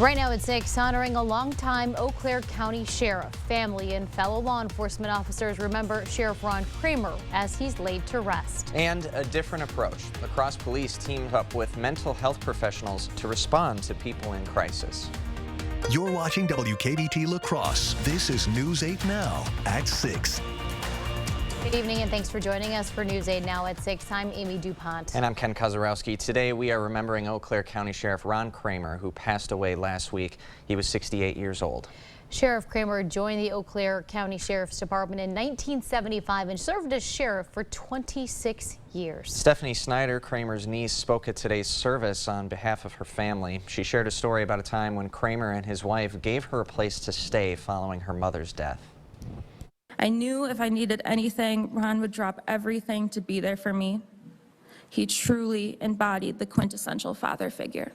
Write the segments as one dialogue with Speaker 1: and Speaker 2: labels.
Speaker 1: Right now at 6, honoring a longtime Eau Claire County Sheriff. Family and fellow law enforcement officers remember Sheriff Ron Kramer as he's laid to rest.
Speaker 2: And a different approach. The Crosse police teamed up with mental health professionals to respond to people in crisis.
Speaker 3: You're watching WKBT La Crosse. This is News 8 Now at 6.
Speaker 1: Good evening and thanks for joining us for News 8 Now at 6. I'm Amy DuPont.
Speaker 2: And I'm Ken Kozarowski. Today we are remembering Eau Claire County Sheriff Ron Kramer, who passed away last week. He was 68 years old.
Speaker 1: Sheriff Kramer joined the Eau Claire County Sheriff's Department in 1975 and served as sheriff for 26 years.
Speaker 2: Stephanie Snyder, Kramer's niece, spoke at today's service on behalf of her family. She shared a story about a time when Kramer and his wife gave her a place to stay following her mother's death.
Speaker 4: I knew if I needed anything, Ron would drop everything to be there for me. He truly embodied the quintessential father figure.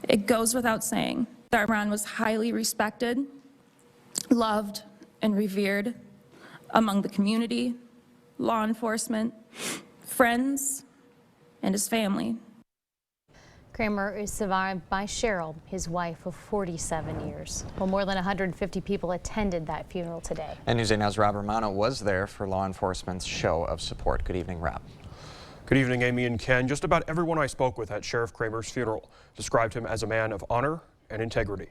Speaker 4: It goes without saying that Ron was highly respected, loved, and revered among the community, law enforcement, friends, and his family.
Speaker 1: Kramer is survived by Cheryl, his wife of 47 years. Well, more than 150 people attended that funeral today. And
Speaker 2: News 8 Now's Rob Romano was there for law enforcement's show of support. Good evening, Rob.
Speaker 5: Good evening, Amy and Ken. Just about everyone I spoke with at Sheriff Kramer's funeral described him as a man of honor and integrity.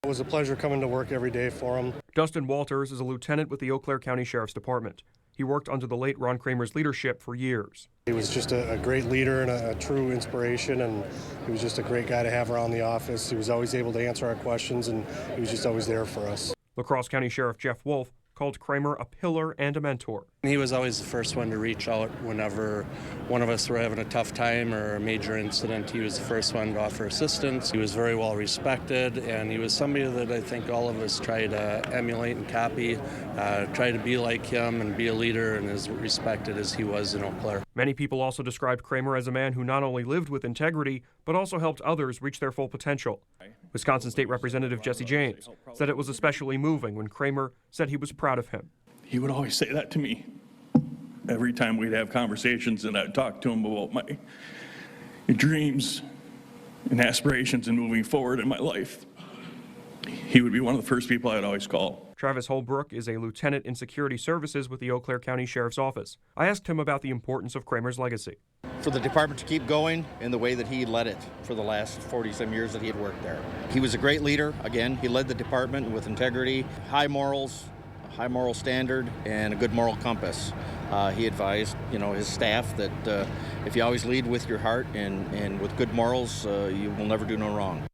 Speaker 6: It was a pleasure coming to work every day for him.
Speaker 5: Dustin Walters is a lieutenant with the Eau Claire County Sheriff's Department. He worked under the late Ron Kramer's leadership for years.
Speaker 6: He was just a great leader and a true inspiration, and he was just a great guy to have around the office. He was always able to answer our questions, and he was just always there for us.
Speaker 5: La Crosse County Sheriff Jeff Wolf called Kramer a pillar and a mentor.
Speaker 7: He was always the first one to reach out whenever one of us were having a tough time or a major incident. He was the first one to offer assistance. He was very well respected, and he was somebody that I think all of us try to emulate and copy, try to be like him and be a leader and as respected as he was in Eau Claire.
Speaker 5: Many people also described Kramer as a man who not only lived with integrity, but also helped others reach their full potential. Wisconsin State Representative Jesse James said it was especially moving when Kramer said he was proud of him.
Speaker 8: He would always say that to me every time we'd have conversations, and I'd talk to him about my dreams and aspirations and moving forward in my life. He would be one of the first people I'd always call.
Speaker 5: Travis Holbrook is a lieutenant in security services with the Eau Claire County Sheriff's Office. I asked him about the importance of Kramer's legacy.
Speaker 9: For the department to keep going in the way that he led it for the last 40-some years that he had worked there. He was a great leader. Again, he led the department with integrity, high morals, a high moral standard, and a good moral compass. He advised, his staff that if you always lead with your heart and with good morals, you will never do no wrong.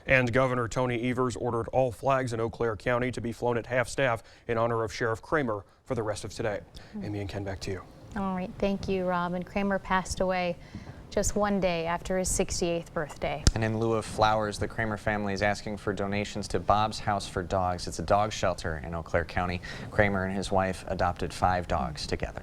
Speaker 5: And Governor Tony Evers ordered all flags in Eau Claire County to be flown at half-staff in honor of Sheriff Kramer for the rest of today. Amy and Ken, back to you.
Speaker 1: All right, thank you, Rob. And Kramer passed away just one day after his 68th birthday.
Speaker 2: And in lieu of flowers, the Kramer family is asking for donations to Bob's House for Dogs. It's a dog shelter in Eau Claire County. Kramer and his wife adopted 5 dogs together.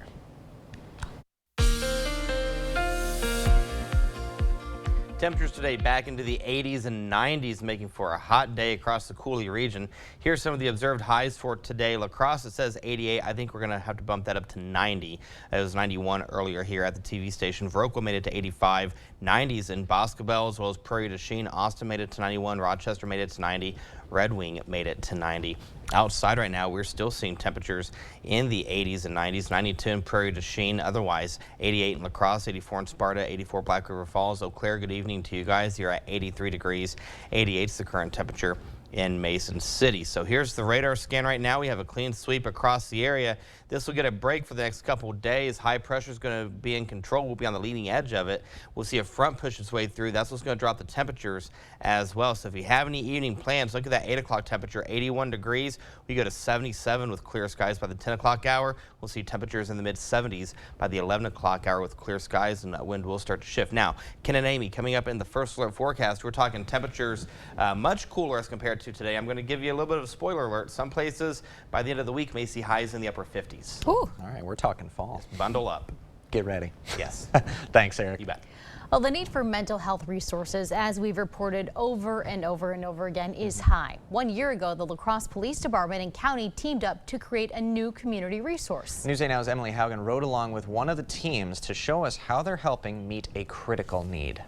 Speaker 10: Temperatures today back into the 80s and 90s, making for a hot day across the Coulee region. Here's some of the observed highs for today. La Crosse, it says 88. I think we're going to have to bump that up to 90. It was 91 earlier here at the TV station. Viroqua made it to 85. 90s in Boscobel as well as Prairie du Chien. Austin made it to 91. Rochester made it to 90. Red Wing made it to 90. Outside right now, we're still seeing temperatures in the 80s and 90s. 92 in Prairie du Chien. Otherwise, 88 in La Crosse, 84 in Sparta, 84 Black River Falls. Eau Claire, good evening to you guys. You're at 83 degrees. 88 is the current temperature in Mason City. So here's the radar scan right now. We have a clean sweep across the area. This will get a break for the next couple of days. High pressure is going to be in control. We'll be on the leading edge of it. We'll see a front push its way through. That's what's going to drop the temperatures as well. So if you have any evening plans, look at that 8 o'clock temperature, 81 degrees. We go to 77 with clear skies by the 10 o'clock hour. We'll see temperatures in the mid 70s by the 11 o'clock hour with clear skies, and that wind will start to shift. Now, Ken and Amy, coming up in the first alert forecast, we're talking temperatures much cooler as compared to today. I'm going to give you a little bit of a spoiler alert. Some places by the end of the week may see highs in the upper 50s.
Speaker 1: Ooh.
Speaker 2: All right, we're talking fall.
Speaker 10: Bundle up.
Speaker 2: Get ready.
Speaker 10: Yes.
Speaker 2: Thanks, Eric.
Speaker 10: You bet.
Speaker 1: Well, the need for mental health resources, as we've reported over and over and over again, is high. 1 year ago, the La Crosse Police Department and county teamed up to create a new community resource.
Speaker 2: News 8 Now's Emily Haugen rode along with one of the teams to show us how they're helping meet a critical need.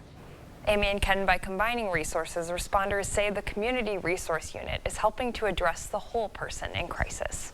Speaker 11: Amy and Ken, by combining resources, responders say the Community Resource Unit is helping to address the whole person in crisis.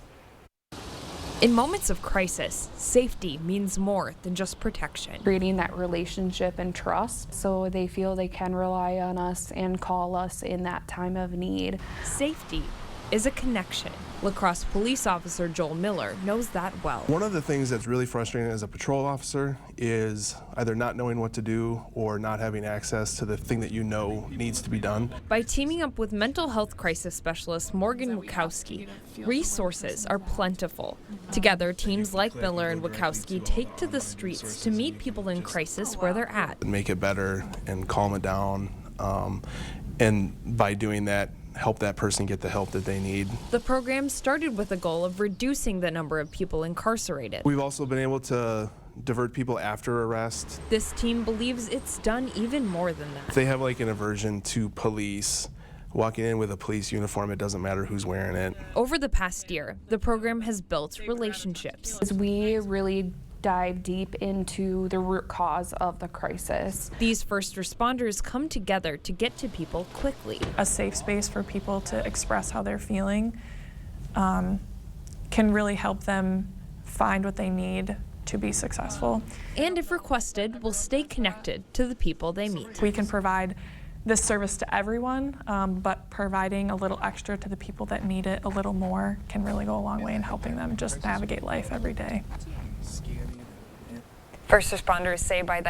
Speaker 12: In moments of crisis, safety means more than just protection.
Speaker 13: Creating that relationship and trust so they feel they can rely on us and call us in that time of need.
Speaker 12: Safety is a connection. La Crosse police officer Joel Miller knows that well.
Speaker 14: One of the things that's really frustrating as a patrol officer is either not knowing what to do or not having access to the thing that you know needs to be done.
Speaker 12: By teaming up with mental health crisis specialist Morgan Wachowski, resources are plentiful. Together, teams like Miller and Wachowski take to the streets to meet people in crisis where they're at.
Speaker 14: Make it better and calm it down, and by doing that, help that person get the help that they need.
Speaker 12: The program started with a goal of reducing the number of people incarcerated.
Speaker 14: We've also been able to divert people after arrest.
Speaker 12: This team believes it's done even more than that.
Speaker 14: If they have like an aversion to police, walking in with a police uniform, it doesn't matter who's wearing it.
Speaker 12: Over the past year, the program has built relationships.
Speaker 13: We really dive deep into the root cause of the crisis.
Speaker 12: These first responders come together to get to people quickly.
Speaker 15: A safe space for people to express how they're feeling can really help them find what they need to be successful.
Speaker 12: And if requested, will stay connected to the people they meet.
Speaker 15: We can provide this service to everyone, but providing a little extra to the people that need it a little more can really go a long way in helping them just navigate life every day.
Speaker 11: First responders say by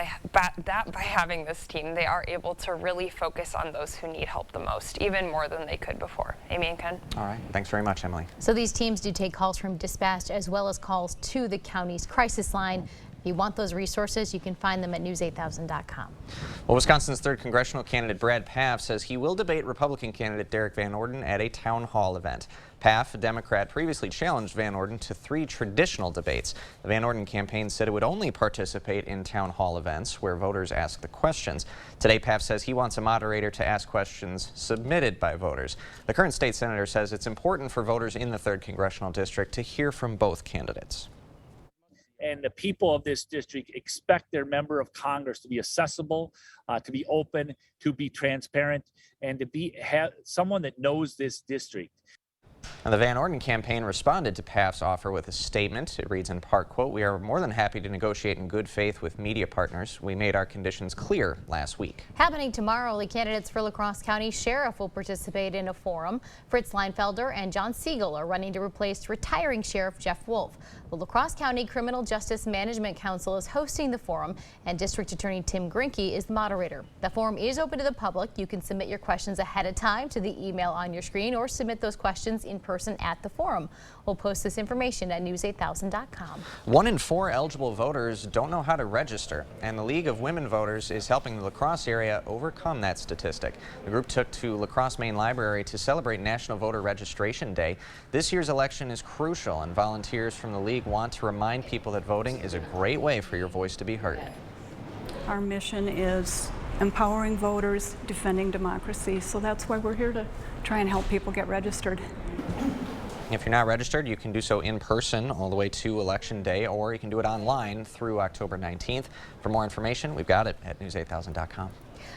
Speaker 11: having this team, they are able to really focus on those who need help the most, even more than they could before. Amy and Ken.
Speaker 2: All right. Thanks very much, Emily.
Speaker 1: So these teams do take calls from dispatch as well as calls to the county's crisis line. If you want those resources, you can find them at news8000.com.
Speaker 2: Well, Wisconsin's 3rd congressional candidate Brad Pfas says he will debate Republican candidate Derek Van Orden at a town hall event. Pfas, a Democrat, previously challenged Van Orden to 3 traditional debates. The Van Orden campaign said it would only participate in town hall events where voters ask the questions. Today, Pfas says he wants a moderator to ask questions submitted by voters. The current state senator says it's important for voters in the 3rd congressional district to hear from both candidates.
Speaker 16: And the people of this district expect their member of Congress to be accessible, to be open, to be transparent, and to have someone that knows this district.
Speaker 2: And the Van Orden campaign responded to Pfas' offer with a statement. It reads in part, quote, "We are more than happy to negotiate in good faith with media partners. We made our conditions clear last week." Happening tomorrow, the candidates for La Crosse County Sheriff will participate in a forum. Fritz Leinfelder and John Siegel are running to replace retiring Sheriff Jeff Wolf. The La Crosse County Criminal Justice Management Council is hosting the forum, and District Attorney Tim Grinke is the moderator. The forum is open to the public. You can submit your questions ahead of time to the email on your screen or submit those questions in person at the forum. We'll post this information at news8000.com. 1 in 4 eligible voters don't know how to register, and the League of Women Voters is helping the La Crosse area overcome that statistic. The group took to La Crosse Maine Library to celebrate National Voter Registration Day. This year's election is crucial, and volunteers from the League want to remind people that voting is a great way for your voice to be heard.
Speaker 17: Our mission is empowering voters, defending democracy, so that's why we're here to try and help people get registered.
Speaker 2: If you're not registered, you can do so in person all the way to Election Day, or you can do it online through October 19th. For more information, we've got it at news8000.com.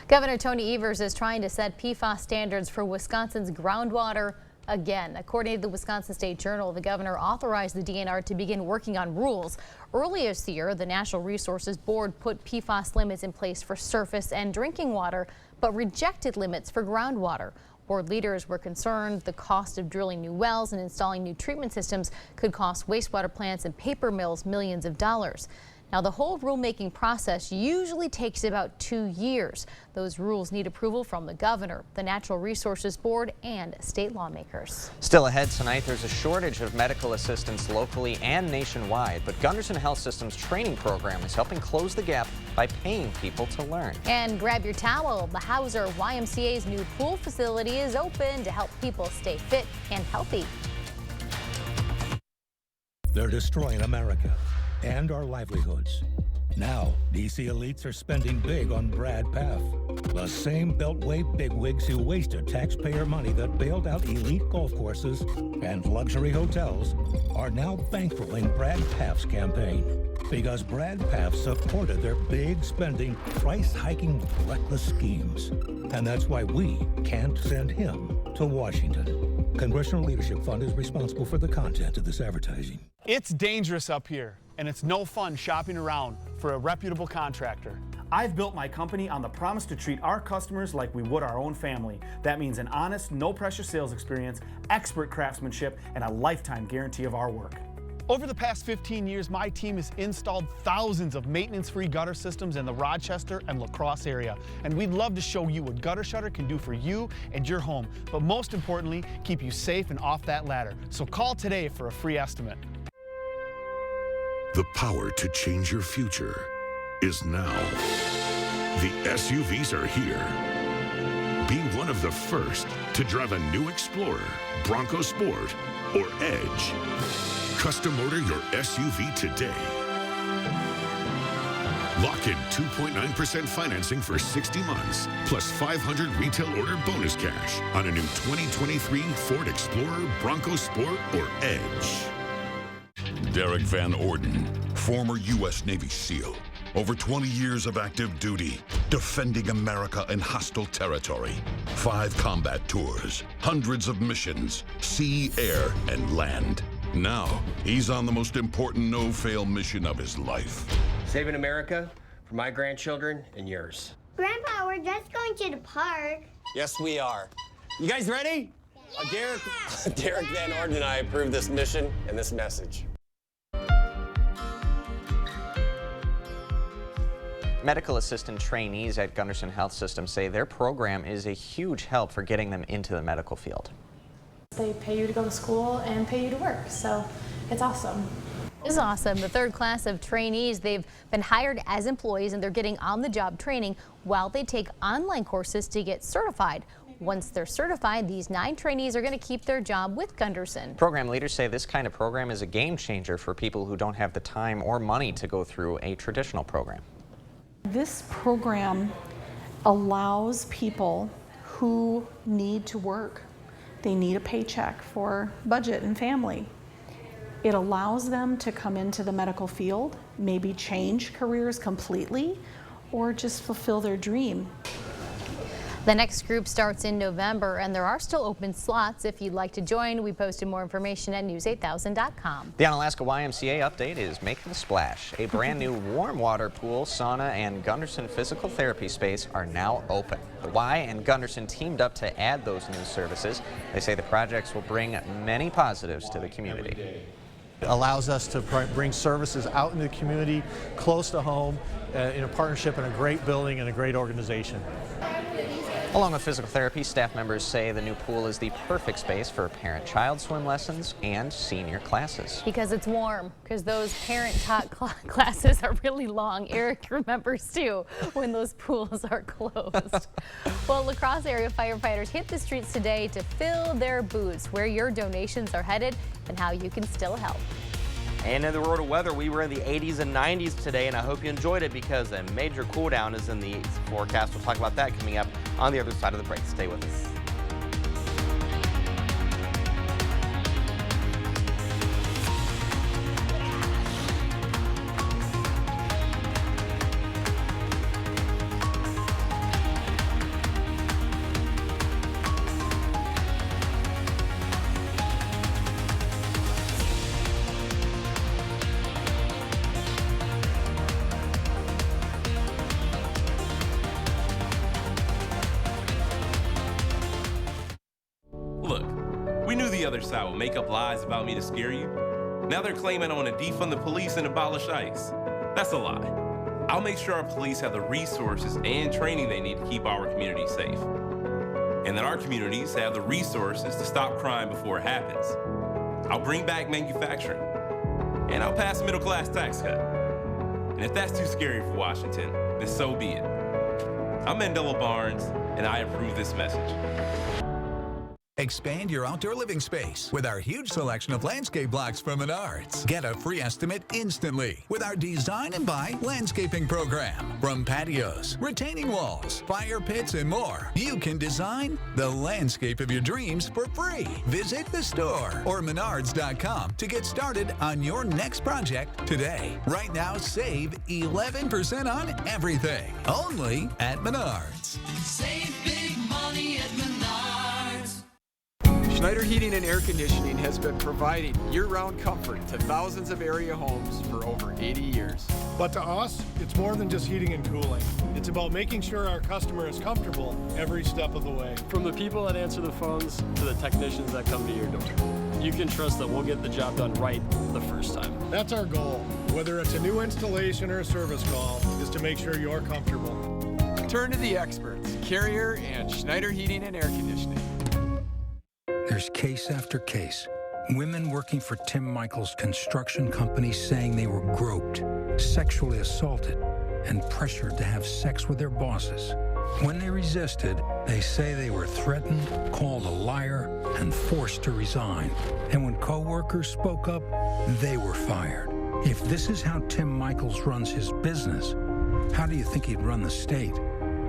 Speaker 2: Governor Tony Evers is trying to set Pfas standards for Wisconsin's groundwater again. According to the Wisconsin State Journal, the governor authorized the DNR to begin working on rules. Earlier this year, the Natural Resources Board put Pfas limits in place for surface and drinking water, but rejected limits for groundwater. Board leaders were concerned the cost of drilling new wells and installing new treatment systems could cost wastewater plants and paper mills millions of dollars. Now, the whole rulemaking process usually takes about 2 years. Those rules need approval from the governor, the Natural Resources Board, and state lawmakers. Still ahead tonight, there's a shortage of medical assistants locally and nationwide, but Gunderson Health System's training program is helping close the gap by paying people to learn. And grab your towel. The Hauser YMCA's new pool facility is open to help people stay fit and healthy.
Speaker 18: They're destroying America and our livelihoods. Now, DC elites are spending big on Brad Pfas. The same Beltway bigwigs who wasted taxpayer money that bailed out elite golf courses and luxury hotels are now bankrolling Brad Pfas' campaign. Because Brad Pfas supported their big spending, price-hiking, reckless schemes. And that's why we can't send him to Washington. Congressional Leadership Fund is responsible for the content of this advertising.
Speaker 19: It's dangerous up here, and it's no fun shopping around for a reputable contractor.
Speaker 20: I've built my company on the promise to treat our customers like we would our own family. That means an honest, no-pressure sales experience, expert craftsmanship, and a lifetime guarantee of our work.
Speaker 19: Over the past 15 years, my team has installed thousands of maintenance-free gutter systems in the Rochester and La Crosse area, and we'd love to show you what Gutter Shutter can do for you and your home, but most importantly, keep you safe and off that ladder. So call today for a free estimate.
Speaker 21: The power to change your future is now. The SUVs are here. Be one of the first to drive a new Explorer, Bronco Sport, or Edge. Custom order your SUV today. Lock in 2.9% financing for 60 months, plus 500 retail order bonus cash on a new 2023 Ford Explorer, Bronco Sport, or Edge.
Speaker 22: Derek Van Orden, former U.S. Navy SEAL. Over 20 years of active duty, defending America in hostile territory. 5 combat tours, hundreds of missions, sea, air, and land. Now, he's on the most important no-fail mission of his life.
Speaker 23: Saving America for my grandchildren and yours.
Speaker 24: Grandpa, we're just going to the park.
Speaker 23: Yes, we are. You guys ready? Yeah. Derek Van Orden and I approve this mission and this message.
Speaker 2: Medical assistant trainees at Gunderson Health System say their program is a huge help for getting them into the medical field.
Speaker 25: They pay you to go to school and pay you to work, so it's awesome.
Speaker 1: This is awesome. The third class of trainees, they've been hired as employees and they're getting on-the-job training while they take online courses to get certified. Once they're certified, these 9 trainees are going to keep their job with Gunderson.
Speaker 2: Program leaders say this kind of program is a game changer for people who don't have the time or money to go through a traditional program.
Speaker 26: This program allows people who need to work. They need a paycheck for budget and family. It allows them to come into the medical field, maybe change careers completely, or just fulfill their dream.
Speaker 1: The next group starts in November, and there are still open slots. If you'd like to join, we posted more information at news8000.com.
Speaker 2: The Onalaska YMCA update is making a splash. A brand new warm water pool, sauna, and Gunderson physical therapy space are now open. The Y and Gunderson teamed up to add those new services. They say the projects will bring many positives to the community.
Speaker 27: It allows us to bring services out into the community, close to home, in a partnership in a great building and a great organization.
Speaker 2: Along with physical therapy, staff members say the new pool is the perfect space for parent-child swim lessons and senior classes.
Speaker 1: Because it's warm, because those parent-taught classes are really long. Eric remembers too when those pools are closed. Well, La Crosse area firefighters hit the streets today to fill their boots, where your donations are headed and how you can still help.
Speaker 10: And in the world of weather, we were in the 80s and 90s today, and I hope you enjoyed it because a major cool down is in the forecast. We'll talk about that coming up on the other side of the break. Stay with us.
Speaker 28: We knew the other side would make up lies about me to scare you. Now they're claiming I want to defund the police and abolish ICE. That's a lie. I'll make sure our police have the resources and training they need to keep our community safe. And that our communities have the resources to stop crime before it happens. I'll bring back manufacturing. And I'll pass a middle-class tax cut. And if that's too scary for Washington, then so be it. I'm Mandela Barnes, and I approve this message.
Speaker 3: Expand your outdoor living space with our huge selection of landscape blocks from Menards. Get a free estimate instantly with our Design and Buy landscaping program. From patios, retaining walls, fire pits, and more, you can design the landscape of your dreams for free. Visit the store or Menards.com to get started on your next project today. Right now, save 11% on everything. Only at Menards.
Speaker 4: Save big money at Menards.
Speaker 5: Schneider Heating and Air Conditioning has been providing year-round comfort to thousands of area homes for over 80 years.
Speaker 6: But to us, it's more than just heating and cooling. It's about making sure our customer is comfortable every step of the way.
Speaker 7: From the people that answer the phones to the technicians that come to your door, you can trust that we'll get the job done right the first time.
Speaker 6: That's our goal, whether it's a new installation or a service call, is to make sure you're comfortable.
Speaker 5: Turn to the experts, Carrier and Schneider Heating and Air Conditioning.
Speaker 8: There's case after case. Women working for Tim Michael's construction company saying they were groped, sexually assaulted, and pressured to have sex with their bosses. When they resisted, they say they were threatened, called a liar, and forced to resign. And when co-workers spoke up, they were fired. If this is how Tim Michaels runs his business, how do you think he'd run the state?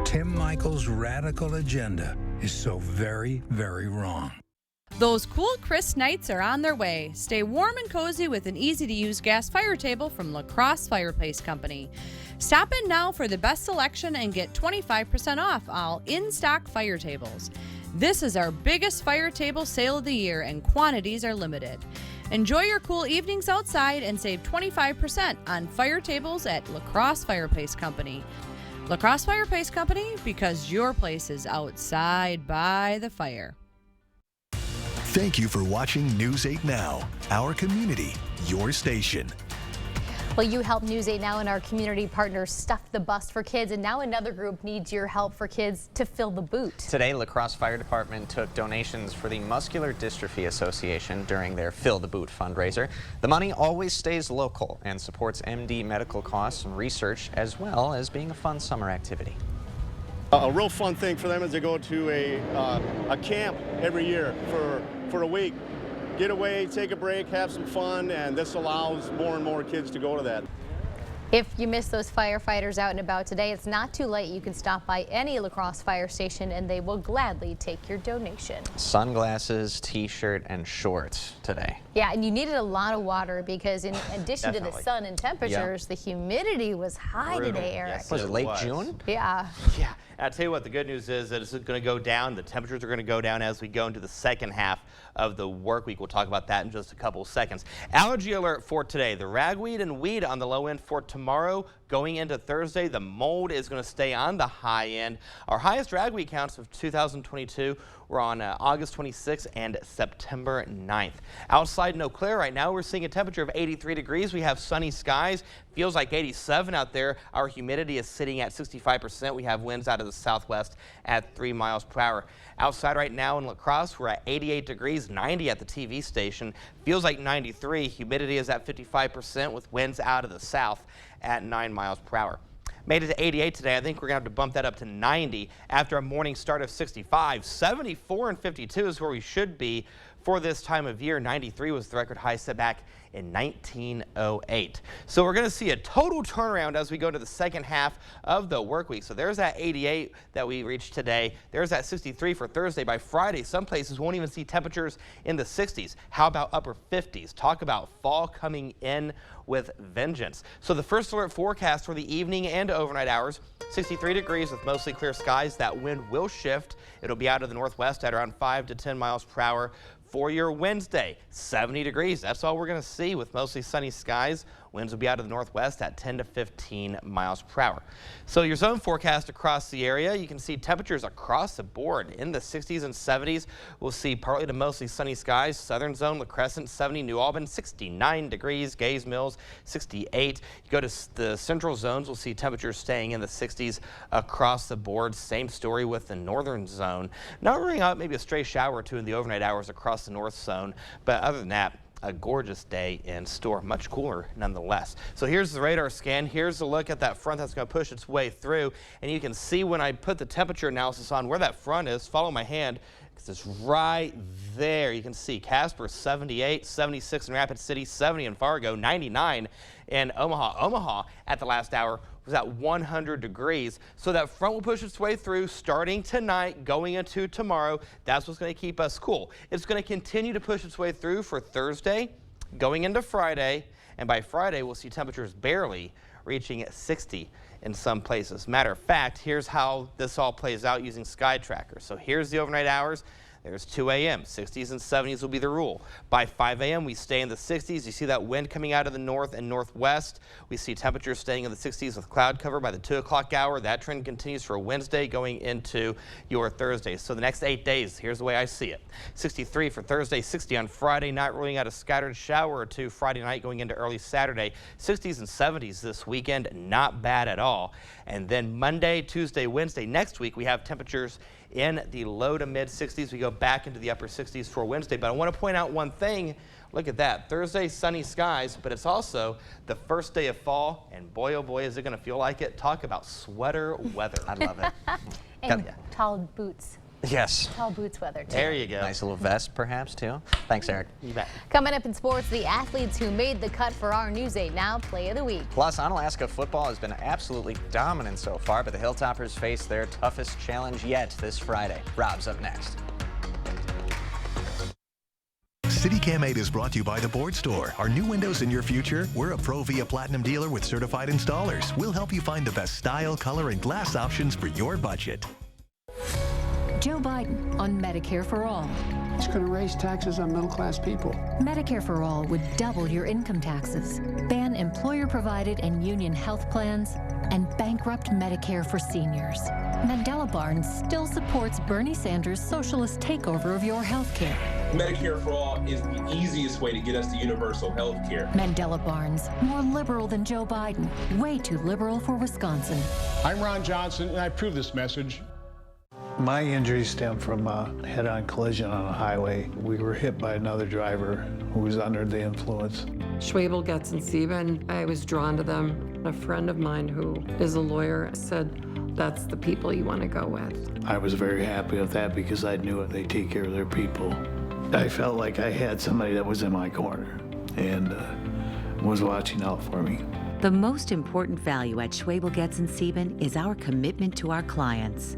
Speaker 8: Tim Michaels' radical agenda is so very, very wrong.
Speaker 9: Those cool, crisp nights are on their way. Stay warm and cozy with an easy-to-use gas fire table from Crosse Fireplace Company. Stop in now for the best selection and get 25% off all in-stock fire tables. This is our biggest fire table sale of the year, and quantities are limited. Enjoy your cool evenings outside and save 25% on fire tables at Crosse Fireplace Company. Crosse Fireplace Company, because your place is outside by the fire.
Speaker 14: Thank you for watching News 8 Now, our community, your station.
Speaker 1: Well, you help News 8 Now and our community partners stuff the bus for kids, and now another group needs your help for kids to fill the boot.
Speaker 2: Today, La Crosse Fire Department took donations for the Muscular Dystrophy Association during their Fill the Boot fundraiser. The money always stays local and supports MD medical costs and research, as well as being a fun summer activity.
Speaker 29: A real fun thing for them is they go to a camp every year for a week. Get away, take a break, have some fun, and this allows more and more kids to go to that.
Speaker 1: If you miss those firefighters out and about today, it's not too late. You can stop by any La Crosse fire station and they will gladly take your donation.
Speaker 2: Sunglasses, t-shirt, and shorts today.
Speaker 1: Yeah, and you needed a lot of water because in addition to the sun and temperatures, the humidity was high today, Eric.
Speaker 10: Yes,
Speaker 2: was it late June?
Speaker 1: Yeah.
Speaker 10: Yeah. I'll tell you what, the good news is that it's going to go down. The temperatures are going to go down as we go into the second half of the work week. We'll talk about that in just a couple of seconds. Allergy alert for today. The ragweed and weed on the low end for tomorrow. Going into Thursday, the mold is going to stay on the high end. Our highest ragweed counts of 2022 were on August 26th and September 9th. Outside in Eau Claire right now, we're seeing a temperature of 83 degrees. We have sunny skies. Feels like 87 out there. Our humidity is sitting at 65%. We have winds out of the southwest at 3 miles per hour. Outside right now in La Crosse, we're at 88 degrees, 90 at the TV station. Feels like 93. Humidity is at 55% with winds out of the south at 9 miles per hour. Made it to 88 today. I think we're going to have to bump that up to 90 after a morning start of 65. 74 and 52 is where we should be for this time of year. 93 was the record high set back in 1908. So we're going to see a total turnaround as we go to the second half of the work week. So there's that 88 that we reached today. There's that 63 for Thursday. By Friday, some places won't even see temperatures in the 60s. How about upper 50s? Talk about fall coming in with vengeance. So the first alert forecast for the evening and overnight hours, 63 degrees with mostly clear skies. That wind will shift. It'll be out of the northwest at around 5 to 10 miles per hour. For your Wednesday, 70 degrees. That's all we're going to see with mostly sunny skies. Winds will be out of the northwest at 10 to 15 miles per hour. So your zone forecast across the area, you can see temperatures across the board in the 60s and 70s. We'll see partly to mostly sunny skies. Southern zone, La Crescent, 70. New Albany, 69 degrees. Gays Mills, 68. You go to the central zones, we'll see temperatures staying in the 60s across the board. Same story with the northern zone. Not ruling out maybe a stray shower or two in the overnight hours across the north zone, but other than that, a gorgeous day in store, much cooler nonetheless. So here's the radar scan. Here's a look at that front that's going to push its way through, and you can see when I put the temperature analysis on where that front is. Follow my hand. because it's right there. You can see Casper 78, 76 in Rapid City, 70 in Fargo, 99 in Omaha. Omaha at the last hour was at 100 degrees. So that front will push its way through starting tonight, going into tomorrow. That's what's going to keep us cool. It's going to continue to push its way through for Thursday, going into Friday, and by Friday we'll see temperatures barely reaching 60 in some places. Matter of fact, here's how this all plays out using Sky Tracker. So here's the overnight hours. There's 2 a.m. 60s and 70s will be the rule. By 5 a.m. we stay in the 60s. You see that wind coming out of the north and northwest. We see temperatures staying in the 60s with cloud cover by the 2 o'clock hour. That trend continues for Wednesday going into your Thursday. So the next 8 days, here's the way I see it. 63 for Thursday, 60 on Friday, not ruling out a scattered shower or two Friday night going into early Saturday. 60s and 70s this weekend, not bad at all. And then Monday, Tuesday, Wednesday, next week we have temperatures in the low to mid 60s. We go back into the upper 60s for Wednesday. But I want to point out one thing. Look at that. Thursday, sunny skies, but it's also the first day of fall. And boy, oh boy, is it going to feel like it. Talk about sweater weather. I love it.
Speaker 1: And tall boots.
Speaker 2: Yes.
Speaker 1: Tall boots weather, too.
Speaker 10: There you go.
Speaker 2: Nice little vest, perhaps, too. Thanks, Eric.
Speaker 10: You bet.
Speaker 1: Coming up in sports, the athletes who made the cut for our News 8 Now Play of the Week.
Speaker 2: Plus, Onalaska football has been absolutely dominant so far, but the Hilltoppers face their toughest challenge yet this Friday. Rob's up next.
Speaker 14: CityCam 8 is brought to you by the Board Store. Are new windows in your future? We're a Pro Via Platinum dealer with certified installers. We'll help you find the best style, color, and glass options for your budget.
Speaker 11: Joe Biden on Medicare for All.
Speaker 12: It's going to raise taxes on middle-class people.
Speaker 11: Medicare for All would double your income taxes, ban employer-provided and union health plans, and bankrupt Medicare for seniors. Mandela Barnes still supports Bernie Sanders' socialist takeover of your health care.
Speaker 13: Medicare for All is the easiest way to get us to universal health care.
Speaker 11: Mandela Barnes, more liberal than Joe Biden, way too liberal for Wisconsin.
Speaker 12: I'm Ron Johnson, and I approve this message.
Speaker 15: My injuries stem from a head-on collision on a highway. We were hit by another driver who was under the influence.
Speaker 16: Schwabel, Getz, and Sieben, I was drawn to them. A friend of mine who is a lawyer said, that's the people you want to go with.
Speaker 15: I was very happy with that because I knew they take care of their people. I felt like I had somebody that was in my corner and was watching out for me.
Speaker 17: The most important value at Schwabel, Getz, and Sieben is our commitment to our clients.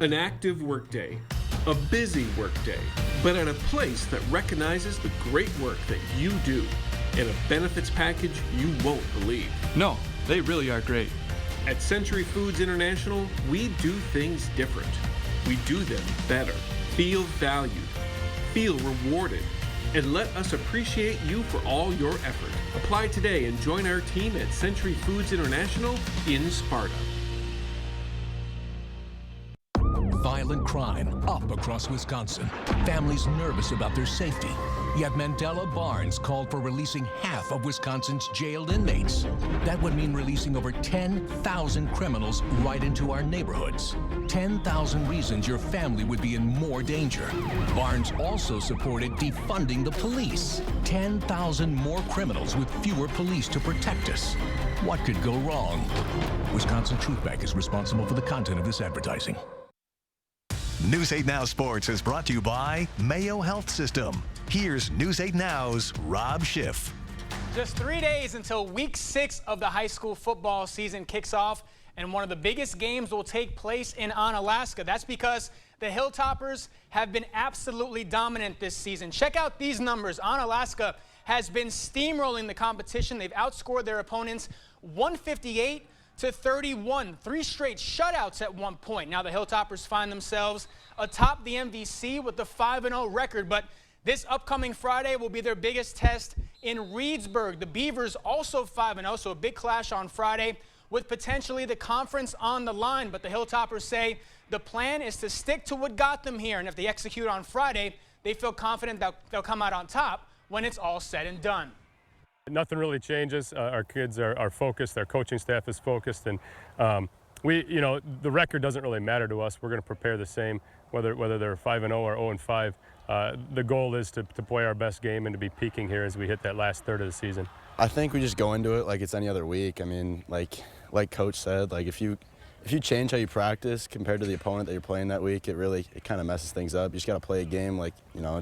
Speaker 28: An active workday, a busy workday, but at a place that recognizes the great work that you do, and a benefits package you won't believe.
Speaker 18: No, they really are great.
Speaker 28: At Century Foods International, we do things different. We do them better. Feel valued, feel rewarded, and let us appreciate you for all your effort. Apply today and join our team at Century Foods International in Sparta.
Speaker 19: Violent crime up across Wisconsin. Families nervous about their safety. Yet Mandela Barnes called for releasing half of Wisconsin's jailed inmates. That would mean releasing over 10,000 criminals right into our neighborhoods. 10,000 reasons your family would be in more danger. Barnes also supported defunding the police. 10,000 more criminals with fewer police to protect us. What could go wrong? Wisconsin Truth Bank is responsible for the content of this advertising.
Speaker 14: News 8 Now Sports is brought to you by Mayo Health System. Here's News 8 Now's Rob Schiff.
Speaker 20: Just 3 days until week 6 of the high school football season kicks off, and one of the biggest games will take place in Onalaska. That's because the Hilltoppers have been absolutely dominant this season. Check out these numbers. Onalaska has been steamrolling the competition. They've outscored their opponents 158-31, 3 straight shutouts at one point. Now the Hilltoppers find themselves atop the MVC with the 5-0 record, but this upcoming Friday will be their biggest test in Reedsburg. The Beavers also 5-0, so a big clash on Friday with potentially the conference on the line. But the Hilltoppers say the plan is to stick to what got them here, and if they execute on Friday, they feel confident that they'll come out on top when it's all said and done.
Speaker 7: Nothing really changes. Our kids are focused. Our coaching staff is focused, and the record doesn't really matter to us. We're going to prepare the same, whether they're 5-0 or 0-5. The goal is to play our best game and to be peaking here as we hit that last third of the season.
Speaker 30: I think we just go into it like it's any other week. I mean, like Coach said, like if you
Speaker 3: If you change how you practice compared to the opponent that you're playing that week, it kind of messes things up. You just got to play a game like,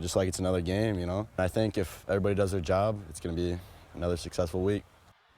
Speaker 3: just like it's another game, I think if everybody does their job, it's going to be another successful week.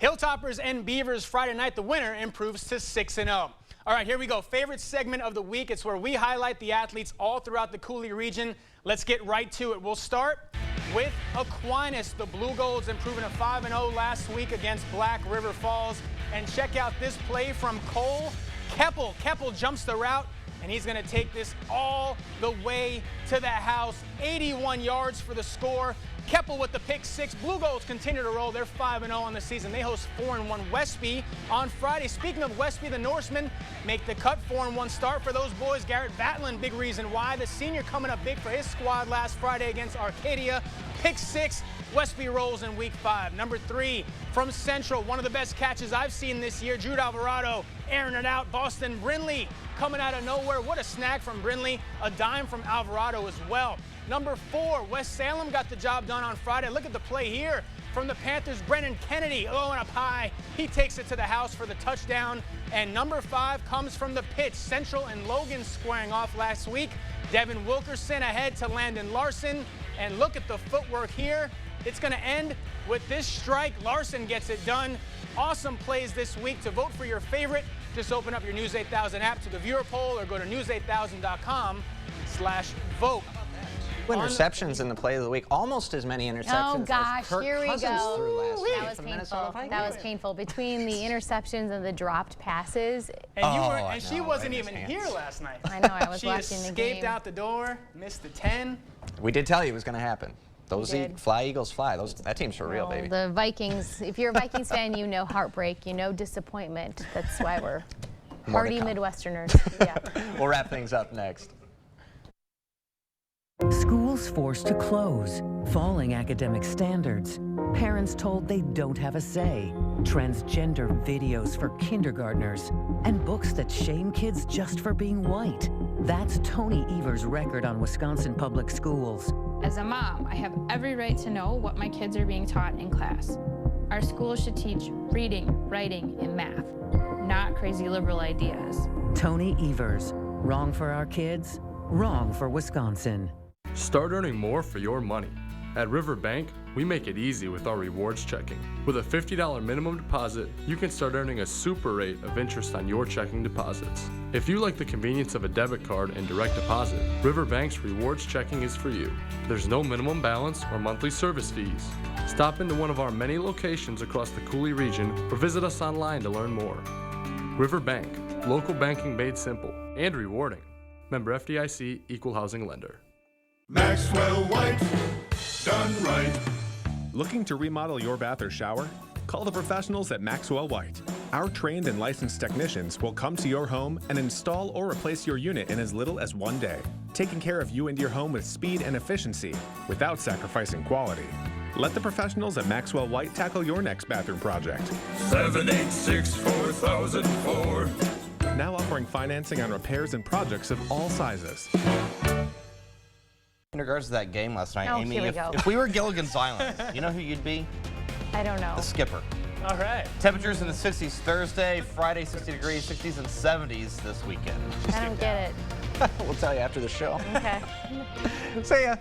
Speaker 20: Hilltoppers and Beavers Friday night, the winner improves to 6-0. All right, here we go. Favorite segment of the week. It's where we highlight the athletes all throughout the Coulee region. Let's get right to it. We'll start with Aquinas. The Blue Golds improving to 5-0 last week against Black River Falls. And check out this play from Cole Keppel. Keppel jumps the route, and he's going to take this all the way to the house. 81 yards for the score. Keppel with the pick 6. Blue Golds continue to roll. They're 5-0 on the season. They host 4-1 Westby on Friday. Speaking of Westby, the Norsemen make the cut. 4-1 start for those boys. Garrett Vatlin, big reason why. The senior coming up big for his squad last Friday against Arcadia. Pick 6. Westby rolls in week 5. Number 3 from Central. One of the best catches I've seen this year. Jude Alvarado airing it out. Boston Brindley coming out of nowhere. What a snag from Brindley. A dime from Alvarado as well. Number 4, West Salem got the job done on Friday. Look at the play here from the Panthers. Brennan Kennedy, low and up high. He takes it to the house for the touchdown. And number 5 comes from the pitch. Central and Logan squaring off last week. Devin Wilkerson ahead to Landon Larson. And look at the footwork here. It's going to end with this strike. Larson gets it done. Awesome plays this week. To vote for your favorite, just open up your News 8000 app to the viewer poll or go to news8000.com/vote.
Speaker 2: Interceptions in the play of the week. Almost as many interceptions as Kirk Cousins threw last week.
Speaker 1: That was painful. That was painful. Between the interceptions and the dropped passes.
Speaker 20: And she wasn't even here last night.
Speaker 1: I know. I was watching the game.
Speaker 20: She escaped out the door, missed the 10.
Speaker 2: We did tell you it was going to happen. Those fly Eagles fly. That team's for real, baby.
Speaker 1: The Vikings. If you're a Vikings fan, you know heartbreak. You know disappointment. That's why we're hardy Midwesterners. Yeah.
Speaker 2: We'll wrap things up next.
Speaker 4: Schools forced to close, falling academic standards, parents told they don't have a say, transgender videos for kindergartners, and books that shame kids just for being white. That's Tony Evers' record on Wisconsin public schools.
Speaker 21: As a mom, I have every right to know what my kids are being taught in class. Our schools should teach reading, writing, and math, not crazy liberal ideas.
Speaker 4: Tony Evers, wrong for our kids, wrong for Wisconsin.
Speaker 18: Start earning more for your money. At Riverbank, we make it easy with our rewards checking. With a $50 minimum deposit, you can start earning a super rate of interest on your checking deposits. If you like the convenience of a debit card and direct deposit, Riverbank's rewards checking is for you. There's no minimum balance or monthly service fees. Stop into one of our many locations across the Coulee region or visit us online to learn more. Riverbank, local banking made simple and rewarding. Member FDIC, Equal Housing Lender.
Speaker 22: Maxwell White, done right.
Speaker 23: Looking to remodel your bath or shower? Call the professionals at Maxwell White. Our trained and licensed technicians will come to your home and install or replace your unit in as little as 1 day, taking care of you and your home with speed and efficiency without sacrificing quality. Let the professionals at Maxwell White tackle your next bathroom project.
Speaker 22: 786-4004.
Speaker 23: Now offering financing on repairs and projects of all sizes.
Speaker 10: In regards to that game last night,
Speaker 1: Oh,
Speaker 10: Amy,
Speaker 1: here we go.
Speaker 10: if we were Gilligan's Island, you know who you'd be?
Speaker 1: I don't know.
Speaker 10: The skipper.
Speaker 20: All right.
Speaker 10: Temperatures in the 60s Thursday, Friday 60 degrees, 60s and 70s this weekend.
Speaker 1: I don't get it.
Speaker 2: We'll tell you after the show.
Speaker 1: Okay.
Speaker 2: See ya.